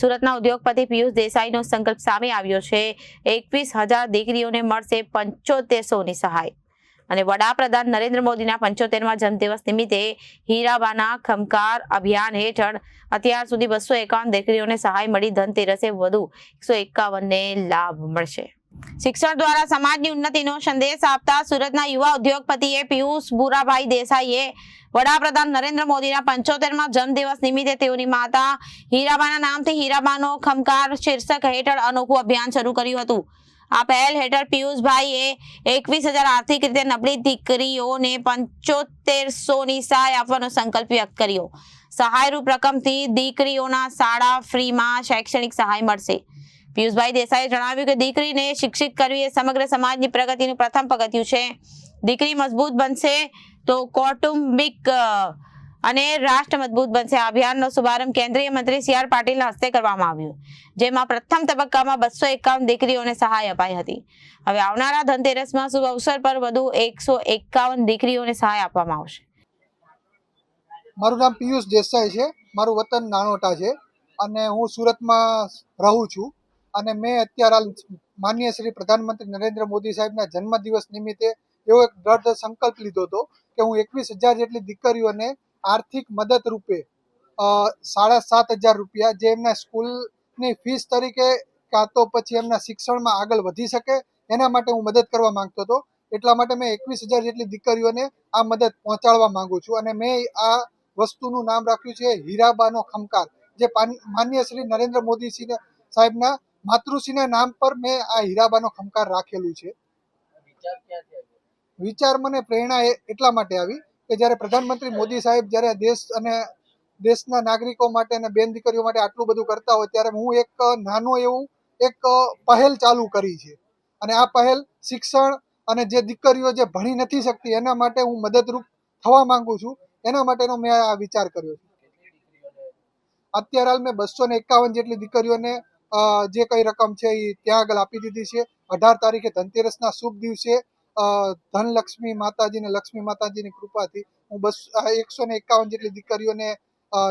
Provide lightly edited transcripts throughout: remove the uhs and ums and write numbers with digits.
સુરતના ઉદ્યોગપતિ પિયુષ દેસાઈનો સંકલ્પ સામે આવ્યો છે। 21,000 દીકરીઓને મળશે 7500ની સહાય। અને વડાપ્રધાન નરેન્દ્ર મોદીના 75મા જન્મદિવસ નિમિત્તે હીરાબાના ખમકાર અભિયાન હેઠળ અત્યાર સુધી 251 દીકરીઓને સહાય મળી। ધનતેરસે વધુ 151ને લાભ મળશે। શિક્ષણ દ્વારા સમાજની ઉન્નતિનો સંદેશ આપતા સુરતના યુવા ઉદ્યોગપતિએ પિયુષ ભૂરાભાઈ દેસાઈએ વડાપ્રધાન નરેન્દ્ર મોદીના 75મા જન્મદિવસ નિમિત્તે તેઓની માતા હીરાબાના નામથી હીરાબાનો ખમકાર શીર્ષક હેઠળ અનોખું અભિયાન શરૂ કર્યું હતું। આ પહેલ હેઠળ પિયુષભાઈએ 21,000 આર્થિક રીતે નબળી દીકરીઓને 7500ની સહાય આપવાનો સંકલ્પ વ્યક્ત કર્યો। સહાયરૂપ રકમથી દીકરીઓના શાળા ફ્રીમાં શૈક્ષણિક સહાય મળશે। પિયુષભાઈ દેસાઈએ જણાવ્યું કે દીકરીને શિક્ષિત કરવી એ સમગ્ર સમાજની પ્રગતિનું પ્રથમ પગથિયું છે। દીકરી મજબૂત બનશે તો કૌટુંબિક અને રાષ્ટ્ર મજબૂત બનશે। આ અભિયાનનો શુભારંભ કેન્દ્રીય મંત્રી સી.આર. પાટીલના હસ્તે કરવામાં આવ્યો, જેમાં પ્રથમ તબક્કામાં 251 દીકરીઓને સહાય અપાઈ હતી। હવે આવનારા ધનતેરસમાં શુભ અવસર પર વધુ 151 દીકરીઓને સહાય આપવામાં આવશે। મારું નામ પિયુષ દેસાઈ છે। મારું વતન નાનોટા છે અને હું સુરતમાં રહું છું। અને મેં અત્યારે હાલ માનનીય શ્રી પ્રધાનમંત્રી નરેન્દ્ર મોદી સાહેબના જન્મદિવસ નિમિત્તે એવો એક દ્રઢ સંકલ્પ લીધો હતો કે હું 21,000 જેટલી દીકરીઓને આર્થિક મદદ રૂપે 7,500 રૂપિયા, જે એમના સ્કૂલની ફીસ તરીકે કાં તો પછી એમના શિક્ષણમાં આગળ વધી શકે એના માટે હું મદદ કરવા માંગતો હતો। એટલા માટે મેં 21,000 જેટલી દીકરીઓને આ મદદ પહોંચાડવા માંગુ છું। અને મેં આ વસ્તુનું નામ રાખ્યું છે હીરાબાનો ખમકાર, જે માનનીય શ્રી નરેન્દ્ર મોદી સાહેબના માતૃશ્રીના નામ પર મેં આ હીરાબાનો ખમકાર રાખેલું છે। વિચાર મને પ્રેરણા એટલા માટે આવી કે જ્યારે પ્રધાનમંત્રી મોદી સાહેબ જ્યારે દેશ અને દેશના નાગરિકો માટે અને બેન દીકરીઓ માટે આટલું બધું કરતા હોય, ત્યારે હું એક નાનું એવું એક પહેલ ચાલુ કરી છે। અને આ પહેલ શિક્ષણ અને જે દીકરીઓ જે ભણી નથી શકતી એના માટે હું મદદરૂપ થવા માંગુ છું, એના માટેનો મેં આ વિચાર કર્યો છે। અત્યારે હાલ મેં 251 જેટલી દીકરીઓને જે કઈ રકમ છે એ ત્યાં આગળ આપી દીધી છે। 18 તારીખે ધનતેરસના શુભ દિવસે ધનલક્ષ્મી માતાજી ને લક્ષ્મી માતાજીની કૃપાથી હું 151 જેટલી દીકરીઓને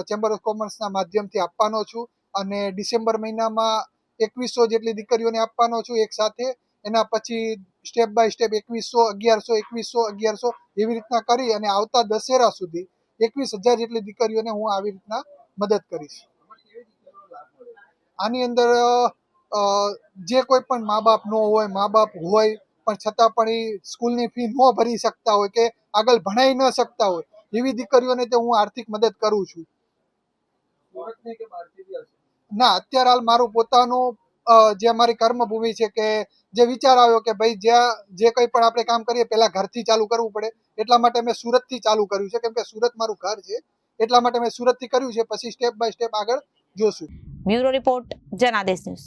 ચેમ્બર ઓફ કોમર્સના માધ્યમથી આપવાનો છું। અને ડિસેમ્બર મહિનામાં 2100 જેટલી દીકરીઓને આપવાનો છું એક સાથે। એના પછી સ્ટેપ બાય સ્ટેપ 2100, 1100 એવી રીતના કરી અને આવતા દશેરા સુધી 21,000 જેટલી દીકરીઓને હું આવી રીતના મદદ કરીશ। આની અંદર જે કોઈ પણ મા બાપ ન હોય, મા બાપ હોય પણ છતાં પણ એ સ્કૂલની ફી ન ભરી શકતા હોય કે આગળ ભણાઈ ન શકતા હોય, એવી દીકરીઓને તો હું આર્થિક મદદ કરું છું। ના, અત્યારે હાલ મારું પોતાનું જે અમારી કર્મભૂમિ છે કે જે વિચાર આવ્યો કે ભાઈ જ્યાં જે કંઈ પણ આપણે કામ કરીએ પહેલાં ઘરથી ચાલુ કરવું પડે, એટલા માટે મેં સુરતથી ચાલુ કર્યું છે। કેમ કે સુરત મારું ઘર છે, એટલા માટે મેં સુરતથી કર્યું છે। પછી સ્ટેપ બાય સ્ટેપ આગળ જોશું। Bureau report, Janadesh news.